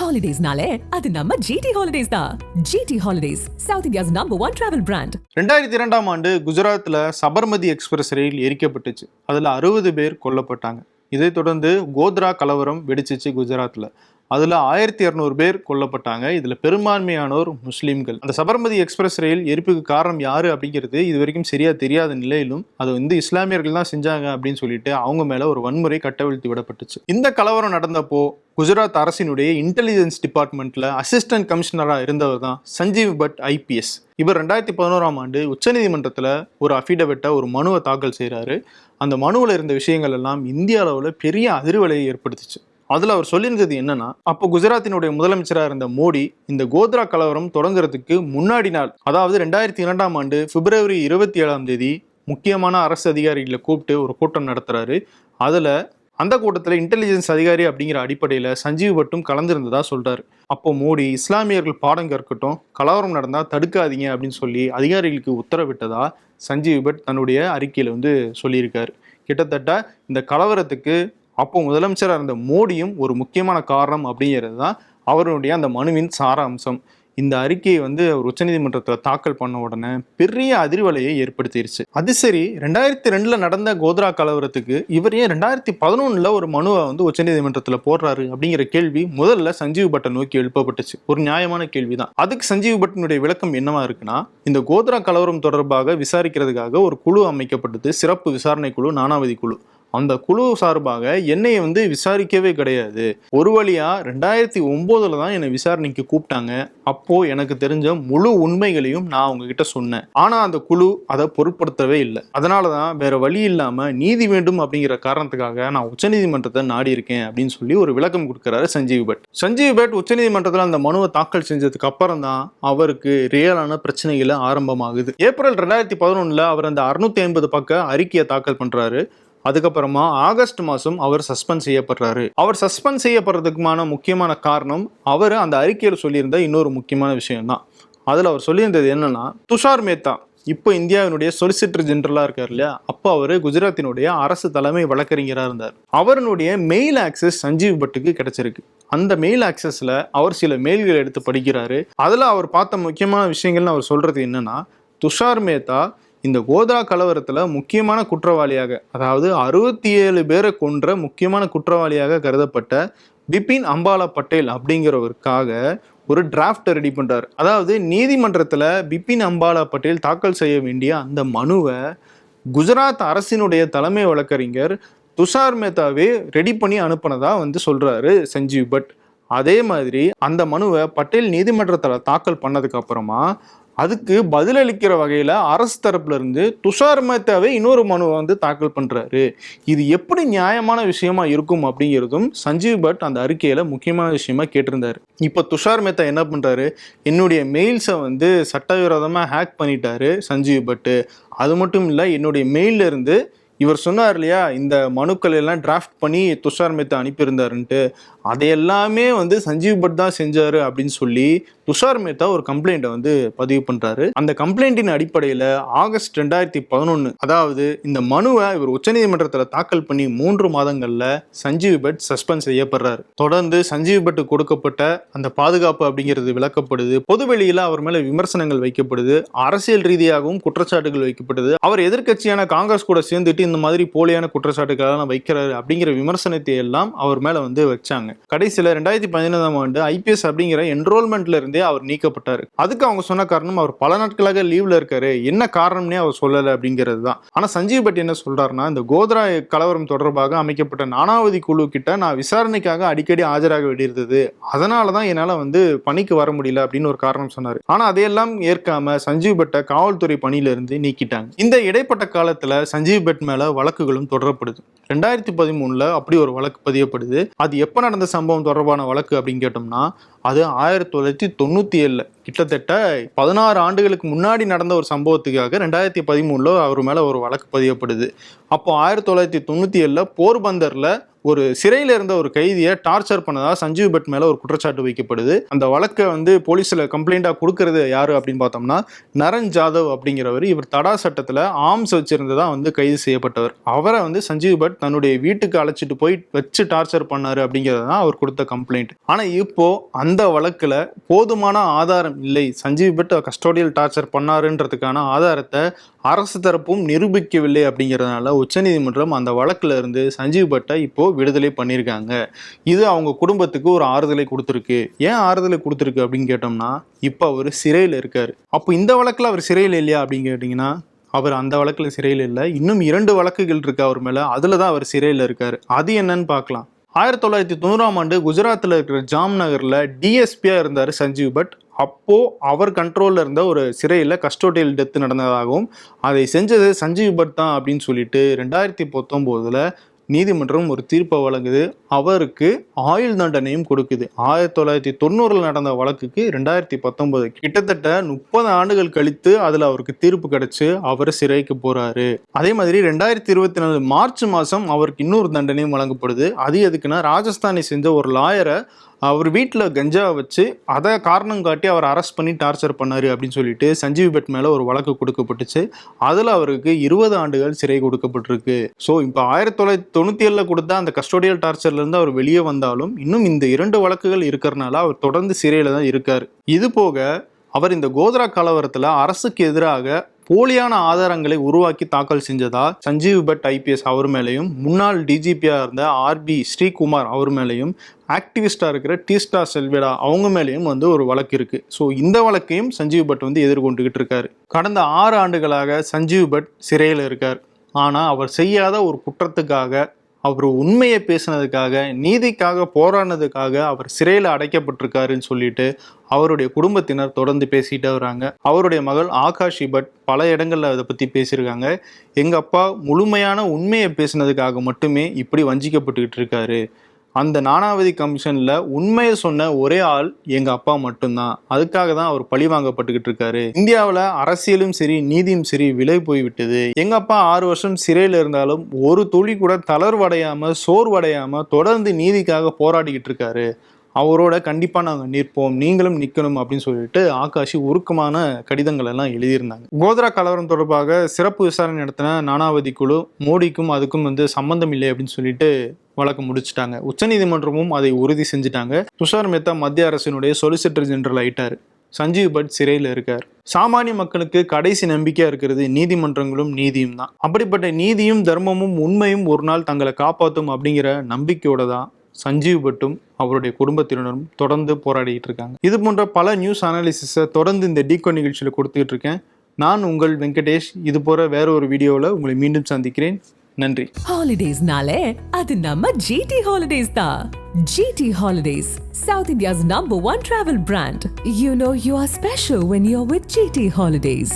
ஹாலிடேஸ்னாலே அது நம்ம ஜிடி ஹாலிடேஸ் தான். GT holidays, south India's #1 travel brand. 2002ஆம் ஆண்டு குஜராத்தில் சபர்மதி எக்ஸ்பிரஸ் ரயில் எரிக்கப்பட்டுச்சு. அதில் 60 பேர் கொல்லப்பட்டாங்க. இதைத் தொடர்ந்து கோத்ரா கலவரம் வெடிச்சிச்சு குஜராத்தில். அதில் 1200 பேர் கொல்லப்பட்டாங்க. இதில் பெரும்பான்மையானோர் முஸ்லீம்கள். அந்த சபர்மதி எக்ஸ்பிரஸ் ரயில் எரிப்புக்கு காரணம் யாரு அப்படிங்கிறது இது வரைக்கும் சரியா தெரியாத நிலையிலும் அது இஸ்லாமியர்கள் தான் செஞ்சாங்க அப்படின்னு சொல்லிட்டு அவங்க மேல ஒரு வன்முறை கட்டவிழ்த்து விடப்பட்டுச்சு. இந்த கலவரம் நடந்தப்போ குஜராத் அரசினுடைய இன்டெலிஜென்ஸ் டிபார்ட்மெண்ட்ல அசிஸ்டன்ட் கமிஷனரா இருந்தவர் தான் சஞ்சீவ் பட் IPS. இவர் 2011ஆம் ஆண்டு உச்சநீதிமன்றத்தில் ஒரு அஃபிடவிட்டை ஒரு மனுவை தாக்கல் செய்கிறாரு. அந்த மனுவில் இருந்த விஷயங்கள் எல்லாம் இந்திய அளவில் பெரிய அதிர்வலையை ஏற்படுத்துச்சு. அதில் அவர் சொல்லியிருந்தது என்னன்னா, அப்போ குஜராத்தினுடைய முதலமைச்சராக இருந்த மோடி இந்த கோத்ரா கலவரம் தொடங்குறதுக்கு முன்னாடி நாள், அதாவது 2002ஆம் ஆண்டு பிப்ரவரி 27ஆம் தேதி முக்கியமான அரசு அதிகாரிகளை கூப்பிட்டு ஒரு கூட்டம் நடத்துறாரு. அதில் அந்த கூட்டத்தில் இன்டெலிஜென்ஸ் அதிகாரி அப்படிங்கிற அடிப்படையில் சஞ்சீவ் பட்டும் கலந்துருந்ததா சொல்றாரு. அப்போ மோடி இஸ்லாமியர்கள் பாடம் கற்கட்டும், கலவரம் நடந்தால் தடுக்காதீங்க அப்படின்னு சொல்லி அதிகாரிகளுக்கு உத்தரவிட்டதா சஞ்சீவ் பட் தன்னுடைய அறிக்கையில் சொல்லியிருக்காரு. கிட்டத்தட்ட இந்த கலவரத்துக்கு அப்போ முதலமைச்சராக இருந்த மோடியும் ஒரு முக்கியமான காரணம் அப்படிங்கிறது தான் அவருடைய அந்த மனுவின் சாராம்சம். இந்த அறிக்கையை அவர் உச்சநீதிமன்றத்தில் தாக்கல் பண்ண உடனே பெரிய அதிர்வலையை ஏற்படுத்திருச்சு. அது சரி, 2002 நடந்த கோத்ரா கலவரத்துக்கு இவர் ஏன் 2011 ஒரு மனுவை உச்சநீதிமன்றத்தில் போடுறாரு அப்படிங்கிற கேள்வி முதல்ல சஞ்சீவ் பட்டை நோக்கி எழுப்பப்பட்டுச்சு. ஒரு நியாயமான கேள்விதான். அதுக்கு சஞ்சீவ் பட்டினுடைய விளக்கம் என்னவா இருக்குன்னா, இந்த கோத்ரா கலவரம் தொடர்பாக விசாரிக்கிறதுக்காக ஒரு குழு அமைக்கப்பட்டது, சிறப்பு விசாரணை குழு, நானாவதி குழு. அந்த குழு சார்பாக என்னை விசாரிக்கவே கிடையாது. ஒரு வழியா 2009 தான் என்னை விசாரணைக்கு கூப்பிட்டாங்க. அப்போ எனக்கு தெரிஞ்ச முழு உண்மைகளையும் நான் அவங்க கிட்ட சொன்னேன். ஆனா அந்த குழு அதை பொருட்படுத்தவே இல்லை. அதனாலதான் வேற வழி இல்லாம நீதி வேண்டும் அப்படிங்கிற காரணத்துக்காக நான் உச்சநீதிமன்றத்தை நாடி இருக்கேன் அப்படின்னு சொல்லி ஒரு விளக்கம் கொடுக்கிறாரு சஞ்சீவ் பட். சஞ்சீவ் பட் உச்சநீதிமன்றத்தில் அந்த மனுவை தாக்கல் செஞ்சதுக்கு அப்புறம் தான் அவருக்கு ரியலான பிரச்சனைகளை ஆரம்பமாகுது. ஏப்ரல் 2011 அவர் அந்த 650 பக்க அறிக்கையை தாக்கல் பண்றாரு. அதுக்கப்புறமா ஆகஸ்ட் மாதம் அவர் சஸ்பெண்ட் செய்யப்படுறாரு. அவர் சஸ்பெண்ட் செய்யப்படுறதுக்குமான முக்கியமான காரணம் அவர் அந்த அறிக்கையில் சொல்லியிருந்த இன்னொரு முக்கியமான விஷயம் தான். அதில் அவர் சொல்லியிருந்தது என்னன்னா, துஷார் மேத்தா இப்போ இந்தியாவினுடைய சொலிசிட்டர் ஜெனரலாக இருக்கார் இல்லையா, அப்போ அவர் குஜராத்தினுடைய அரசு தலைமை வழக்கறிஞராக இருந்தார். அவருடைய மெயில் ஆக்சஸ் சஞ்சீவ் பட்டுக்கு கிடைச்சிருக்கு. அந்த மெயில் ஆக்சஸில் அவர் சில மெயில்களை எடுத்து படிக்கிறாரு. அதில் அவர் பார்த்த முக்கியமான விஷயங்கள்னு அவர் சொல்றது என்னன்னா, துஷார் மேத்தா இந்த கோத்ரா கலவரத்தில் முக்கியமான குற்றவாளியாக, அதாவது 67 பேரை கொன்ற முக்கியமான குற்றவாளியாக கருதப்பட்ட பிபின் அம்பாலா பட்டேல் அப்படிங்கிறவருக்காக ஒரு டிராஃப்ட் ரெடி பண்றாரு. அதாவது நீதிமன்றத்தில் பிபின் அம்பாலா பட்டேல் தாக்கல் செய்ய வேண்டிய அந்த மனுவை குஜராத் அரசினுடைய தலைமை வழக்கறிஞர் துஷார் மேத்தாவே ரெடி பண்ணி அனுப்பினதா சொல்றாரு சஞ்சீவ் பட். அதே மாதிரி அந்த மனுவை பட்டேல் நீதிமன்றத்தில் தாக்கல் பண்ணதுக்கு அப்புறமா அதுக்கு பதிலளிக்கிற வகையில் அரசு தரப்புல இருந்து துஷார் மேத்தாவே இன்னொரு மனுவை தாக்கல் பண்றாரு. இது எப்படி நியாயமான விஷயமா இருக்கும் அப்படிங்கிறதும் சஞ்சீவ் பட் அந்த அறிக்கையில முக்கியமான விஷயமா கேட்டிருந்தாரு. இப்போ துஷார் மேத்தா என்ன பண்றாரு, என்னுடைய மெயில்ஸை சட்டவிரோதமாக ஹேக் பண்ணிட்டாரு சஞ்சீவ் பட். அது மட்டும் இல்லை, என்னுடைய மெயில்ல இருந்து இவர் சொன்னார் இல்லையா, இந்த மனுக்கள் எல்லாம் டிராஃப்ட் பண்ணி துஷார் மேத்தா அனுப்பியிருந்தாருன்ட்டு, அதையெல்லாமே சஞ்சீவ் பட் தான் செஞ்சாரு அப்படின்னு சொல்லி துஷார் மேத்தா ஒரு கம்ப்ளைண்ட்டை பதிவு பண்றாரு. அந்த கம்ப்ளைண்டின் அடிப்படையில் ஆகஸ்ட் 2011, அதாவது இந்த மனுவை இவர் உச்சநீதிமன்றத்தில் தாக்கல் பண்ணி 3 மாதங்கள்ல சஞ்சீவ் பட் சஸ்பெண்ட் செய்யப்படுறாரு. தொடர்ந்து சஞ்சீவ் பட் கொடுக்கப்பட்ட அந்த பாதுகாப்பு அப்படிங்கிறது விளக்கப்படுது. பொதுவெளியில் அவர் மேல விமர்சனங்கள் வைக்கப்படுது. அரசியல் ரீதியாகவும் குற்றச்சாட்டுகள் வைக்கப்படுது. அவர் எதிர்கட்சியான காங்கிரஸ் கூட சேர்ந்துட்டு இந்த மாதிரி போலியான குற்றச்சாட்டுகளெல்லாம் வைக்கிறாரு அப்படிங்கிற விமர்சனத்தை எல்லாம் அவர் மேல வச்சாங்க. கடைசியில் 2015ஆம் ஆண்டு IPS அப்படிங்கிற என்ரோல்மெண்ட்ல இருந்தே அவர் நீக்கப்பட்டாரு. அதுக்கு அவங்க சொன்ன காரணம், அவர் பல நாட்களாக லீவ்ல இருக்காரு, என்ன காரணம்னே அவர் சொல்லல அப்படிங்கிறது தான். ஆனா சஞ்சீவ் பட் என்ன சொல்றாருன்னா, இந்த கோத்ரா கலவரம் தொடர்பாக அமைக்கப்பட்ட நானாவதி குழு கிட்ட நான் விசாரணைக்காக அடிக்கடி ஆஜராக வேண்டியிருந்தது, அதனாலதான் என்னால பணிக்கு வர முடியல அப்படின்னு ஒரு காரணம் சொன்னாரு. ஆனா அதையெல்லாம் ஏற்காம சஞ்சீவ் பட்டை காவல்துறை பணியில இருந்து நீக்கிட்டாங்க. இந்த இடைப்பட்ட காலத்துல சஞ்சீவ் பட் மேல வழக்குகளும் தொடரப்படுது. 2013 அப்படி ஒரு வழக்கு பதியப்படுது. அது எப்ப நடந்த சம்பவம் தொடர்பான வழக்கு அப்படின்னு கேட்டோம்னா, அது 1997 கிட்டத்தட்ட 16 ஆண்டுகளுக்கு முன்னாடி நடந்த ஒரு சம்பவத்துக்காக 2013 அவர் மேல ஒரு வழக்கு பதியப்படுது. அப்போ 1997 போர்பந்தர்ல ஒரு சிறையில இருந்த ஒரு கைதியை டார்ச்சர் பண்ணதா சஞ்சீவ் பட் மேல ஒரு குற்றச்சாட்டு வைக்கப்படுது. அந்த வழக்கை போலீஸ்ல கம்ப்ளைண்டா கொடுக்கறது யாரு அப்படின்னு பார்த்தோம்னா நரன் ஜாதவ் அப்படிங்கிறவர். இவர் தடா சட்டத்துல ஆர்ம்ஸ் வச்சிருந்ததா கைது செய்யப்பட்டவர். அவரை சஞ்சீவ் பட் தன்னுடைய வீட்டுக்கு அழைச்சிட்டு போய் வச்சு டார்ச்சர் பண்ணாரு அப்படிங்கறதுதான் அவர் கொடுத்த கம்ப்ளைண்ட். ஆனா இப்போ அந்த வழக்குல போதுமான ஆதாரம் இல்லை, சஞ்சீவ் பட் கஸ்டோடியல் டார்ச்சர் பண்ணாருன்றதுக்கான ஆதாரத்தை அரசு தரப்பும் நிரூபிக்கவில்லை அப்படிங்கிறதுனால உச்சநீதிமன்றம் அந்த வழக்குல இருந்து சஞ்சீவ் பட்டை இப்போ விடுதலை பண்ணியிருக்காங்க. இது அவங்க குடும்பத்துக்கு ஒரு ஆறுதலை கொடுத்துருக்கு. ஏன் ஆறுதலை கொடுத்துருக்கு அப்படின்னு கேட்டோம்னா, இப்போ அவர் சிறையில் இருக்காரு. அப்போ இந்த வழக்குல அவர் சிறையில் இல்லையா அப்படின்னு கேட்டிங்கன்னா, அவர் அந்த வழக்குல சிறையில் இல்லை. இன்னும் 2 வழக்குகள் இருக்கு அவர் மேல. அதுல தான் அவர் சிறையில் இருக்காரு. அது என்னன்னு பார்க்கலாம். 1990 குஜராத்தில் இருக்கிற ஜாம்நகர்ல டிஎஸ்பியா இருந்தார் சஞ்சீவ் பட். அப்போ அவர் கண்ட்ரோல்ல இருந்த ஒரு சிறையில் கஸ்டோடியல் டெத் நடந்ததாகவும் அதை செஞ்சது சஞ்சீவ் பட் தான் அப்படின்னு சொல்லிட்டு 2019 நீதிமன்றம் ஒரு தீர்ப்பை வழங்குது. அவருக்கு ஆயுள் தண்டனையும் கொடுக்குது. 1990 நடந்த வழக்குக்கு 2019 கிட்டத்தட்ட 30 ஆண்டுகள் கழித்து அதுல அவருக்கு தீர்ப்பு கிடைச்சு அவர் சிறைக்கு போறாரு. அதே மாதிரி 2024 மார்ச் மாசம் அவருக்கு இன்னொரு தண்டனையும் வழங்கப்படுது. அது எதுக்குன்னா, ராஜஸ்தானை செஞ்ச ஒரு லாயரை அவர் வீட்டில் கஞ்சா வச்சு அதை காரணம் காட்டி அவர் அரெஸ்ட் பண்ணி டார்ச்சர் பண்ணாரு அப்படின்னு சொல்லிட்டு சஞ்சீவ் பட் மேல ஒரு வழக்கு கொடுக்கப்பட்டுச்சு. அதுல அவருக்கு 20 ஆண்டுகள் சிறை கொடுக்கப்பட்டிருக்கு. ஸோ இப்போ 1997 கொடுத்த அந்த கஸ்டோடியல் டார்ச்சர்ல இருந்து அவர் வெளியே வந்தாலும் இன்னும் இந்த 2 வழக்குகள் இருக்கிறதுனால அவர் தொடர்ந்து சிறையில தான் இருக்காரு. இது போக அவர் இந்த கோத்ரா கலவரத்துல அரசுக்கு எதிராக போலியான ஆதாரங்களை உருவாக்கி தாக்கல் செஞ்சதா சஞ்சீவ் பட் ஐபிஎஸ் அவர் மேலையும், முன்னாள் டிஜிபியா இருந்த ஆர்பி ஸ்ரீகுமார் அவர் மேலையும், ஆக்டிவிஸ்டா இருக்கிற டீஸ்டா செல்வேடா அவங்க மேலேயும் ஒரு வழக்கு இருக்கு. ஸோ இந்த வழக்கையும் சஞ்சீவ் பட் எதிர்கொண்டுகிட்டு இருக்காரு. கடந்த 6 ஆண்டுகளாக சஞ்சீவ் பட் சிறையில் இருக்கார். ஆனா அவர் செய்யாத ஒரு குற்றத்துக்காக, அவர் உண்மையை பேசினதுக்காக, நீதிக்காக போராடினதுக்காக அவர் சிறையில் அடைக்கப்பட்டிருக்காருன்னு சொல்லிட்டு அவருடைய குடும்பத்தினர் தொடர்ந்து பேசிட்டு வராங்க. அவருடைய மகள் ஆகாஷி பட் பல இடங்கள்ல அதை பத்தி பேசியிருக்காங்க. எங்க அப்பா முழுமையான உண்மையை பேசினதுக்காக மட்டுமே இப்படி வஞ்சிக்கப்பட்டுக்கிட்டு இருக்காரு. அந்த நானாவதி கமிஷன்ல உண்மையை சொன்ன ஒரே ஆள் எங்க அப்பா மட்டும்தான். அதுக்காக தான் அவர் பழி வாங்கப்பட்டுக்கிட்டு இருக்காரு. இந்தியாவில் அரசியலும் சரி நீதியும் சரி விலை போய்விட்டது. எங்க அப்பா 6 வருஷம் சிறையில் இருந்தாலும் ஒரு துளி கூட தளர்வடையாம சோர்வடையாம தொடர்ந்து நீதிக்காக போராடிக்கிட்டு இருக்காரு. அவரோட கண்டிப்பா நாங்கள் நிற்போம், நீங்களும் நிற்கணும் அப்படின்னு சொல்லிட்டு ஆகாஷி உருக்கமான கடிதங்கள் எல்லாம் எழுதியிருந்தாங்க. கோத்ரா கலவரம் தொடர்பாக சிறப்பு விசாரணை நடத்தின நானாவதி குழு மோடிக்கும் அதுக்கும் சம்பந்தம் இல்லை அப்படின்னு சொல்லிட்டு வழக்கு முடிச்சுட்டாங்க. உச்சநீதிமன்றமும் அதை உறுதி செஞ்சுட்டாங்க. துஷார் மேத்தா மத்திய அரசினுடைய சொலிசிட்டர் ஜெனரல் ஆயிட்டாரு. சஞ்சீவ் பட் சிறையில் இருக்கார். சாமானிய மக்களுக்கு கடைசி நம்பிக்கையா இருக்கிறது நீதிமன்றங்களும் நீதியும் தான். அப்படிப்பட்ட நீதியும் தர்மமும் உண்மையும் ஒரு நாள் தங்களை காப்பாற்றும் அப்படிங்கிற நம்பிக்கையோட தான் சஞ்சீவ் பட்டும் அவருடைய குடும்பத்தினரும் தொடர்ந்து போராடிட்டு இருக்காங்க. இது போன்ற பல நியூஸ் அனாலிசிஸை தொடர்ந்து இந்த டீகோட் நிகழ்ச்சியில கொடுத்துட்டு இருக்கேன். நான் உங்கள் வெங்கடேஷ். இது போற வேற ஒரு வீடியோவில் உங்களை மீண்டும் சந்திக்கிறேன். நன்றி. ஹாலிடேஸ்னாலே அது நம்ம ஜிடி ஹாலிடேஸ் தான். GT holidays, South India's #1 travel brand. You know you are special when you're with GT Holidays.